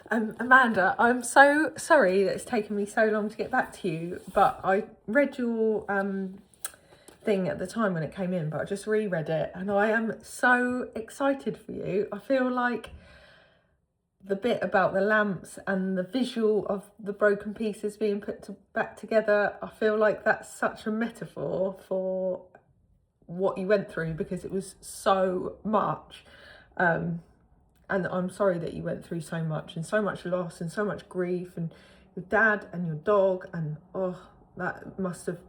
Amanda, I'm so sorry that it's taken me so long to get back to you, but I read your thing at the time when it came in, but I just reread it and I am so excited for you. I feel like the bit about the lamps and the visual of the broken pieces being back together, I feel like that's such a metaphor for what you went through because it was so much. And I'm sorry that you went through so much and so much loss and so much grief, and your dad and your dog, and that must have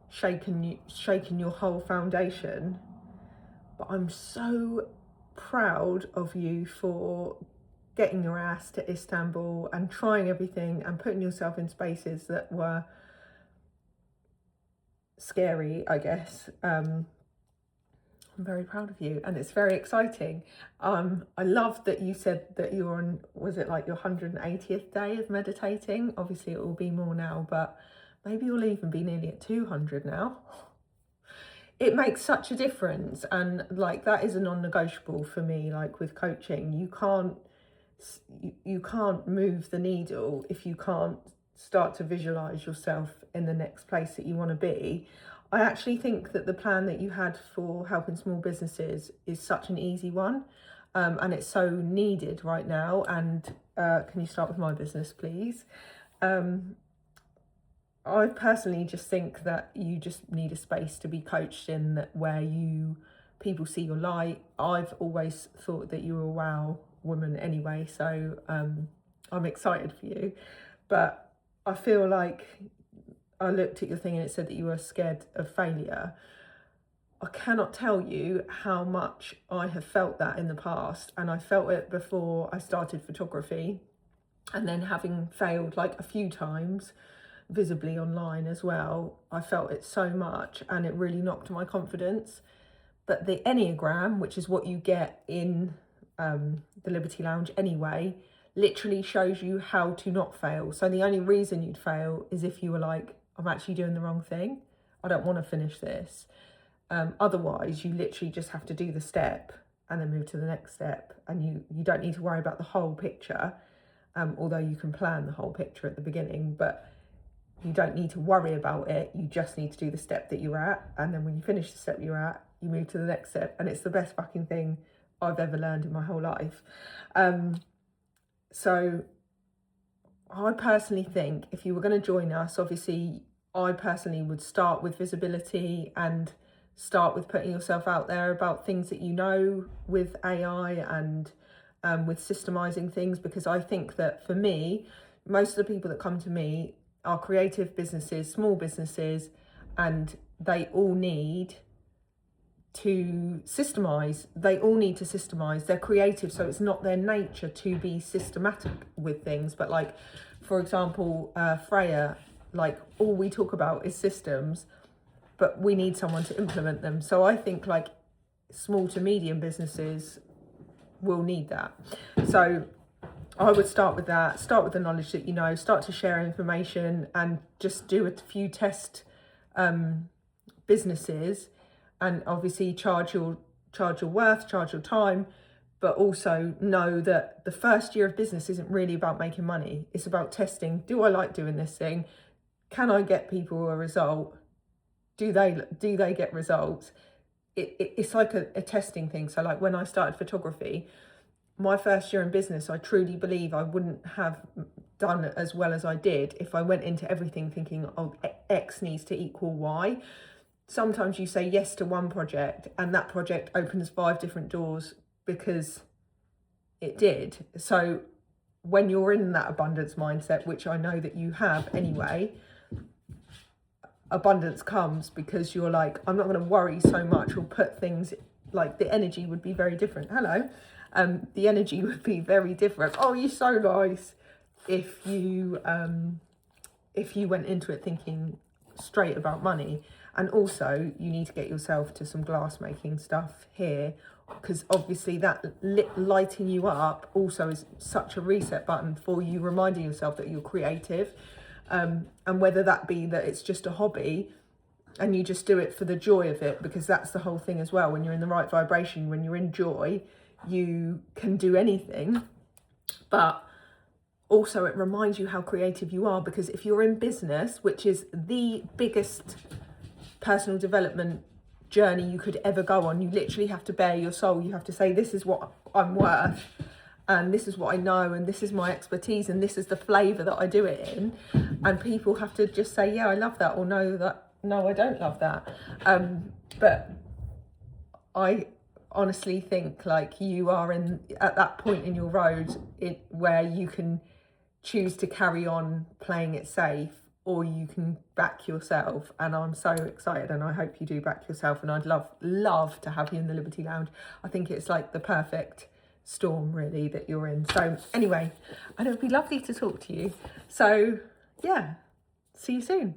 shaken your whole foundation. But I'm so proud of you for getting your ass to Istanbul and trying everything and putting yourself in spaces that were scary, I guess. I'm very proud of you and it's very exciting. I love that you said that you're on, was it like your 180th day of meditating? Obviously it will be more now, but maybe you'll even be nearly at 200 now. It makes such a difference, and like that is a non-negotiable for me. Like with coaching, you can't move the needle if you can't start to visualize yourself in the next place that you want to be. I actually think that the plan that you had for helping small businesses is such an easy one, and it's so needed right now. And can you start with my business, please? I personally just think that you just need a space to be coached in that where people see your light. I've always thought that you were a wow woman anyway, so I'm excited for you. But I feel like I looked at your thing and it said that you were scared of failure. I cannot tell you how much I have felt that in the past, and I felt it before I started photography, and then having failed like a few times visibly online as well, I felt it so much and it really knocked my confidence. But the Enneagram, which is what you get in the Liberty Lounge anyway, literally shows you how to not fail. So the only reason you'd fail is if you were like, I'm actually doing the wrong thing, I don't want to finish this. Otherwise you literally just have to do the step and then move to the next step, and you don't need to worry about the whole picture, although you can plan the whole picture at the beginning, but you don't need to worry about it. You just need to do the step that you're at, and then when you finish the step you're at, you move to the next step, and it's the best fucking thing I've ever learned in my whole life. So I personally think if you were going to join us, obviously I personally would start with visibility and start with putting yourself out there about things that you know with AI and with systemizing things, because I think that for me, most of the people that come to me are creative businesses, small businesses, and they all need to systemize. They're creative, so it's not their nature to be systematic with things. But like, for example, Freya, like all we talk about is systems, but we need someone to implement them. So I think like small to medium businesses will need that. So I would start with that, start with the knowledge that you know, start to share information and just do a few test businesses, and obviously charge your worth, charge your time, but also know that the first year of business isn't really about making money. It's about testing. Do I like doing this thing? Can I get people a result? Do they get results? It's like a testing thing. So like when I started photography, my first year in business, I truly believe I wouldn't have done as well as I did if I went into everything thinking, oh, X needs to equal Y. Sometimes you say yes to one project and that project opens 5 different doors because it did. So when you're in that abundance mindset, which I know that you have anyway, abundance comes because you're like, I'm not going to worry so much or put things, like the energy would be very different. Hello. The energy would be very different. Oh, you're so nice. If you went into it thinking straight about money. And also you need to get yourself to some glass making stuff here, because obviously that lighting you up also is such a reset button for you, reminding yourself that you're creative, and whether that be that it's just a hobby and you just do it for the joy of it, because that's the whole thing as well. When you're in the right vibration, when you're in joy, you can do anything. But also it reminds you how creative you are, because if you're in business, which is the biggest personal development journey you could ever go on, you literally have to bare your soul. You have to say, this is what I'm worth, and this is what I know, and this is my expertise, and this is the flavour that I do it in. And people have to just say, yeah, I love that, or no, I don't love that. But I honestly think like you are at that point in your road where you can choose to carry on playing it safe, or you can back yourself. And I'm so excited, and I hope you do back yourself, and I'd love to have you in the Liberty Lounge. I think it's like the perfect storm really that you're in. So anyway, and it would be lovely to talk to you. So yeah, see you soon.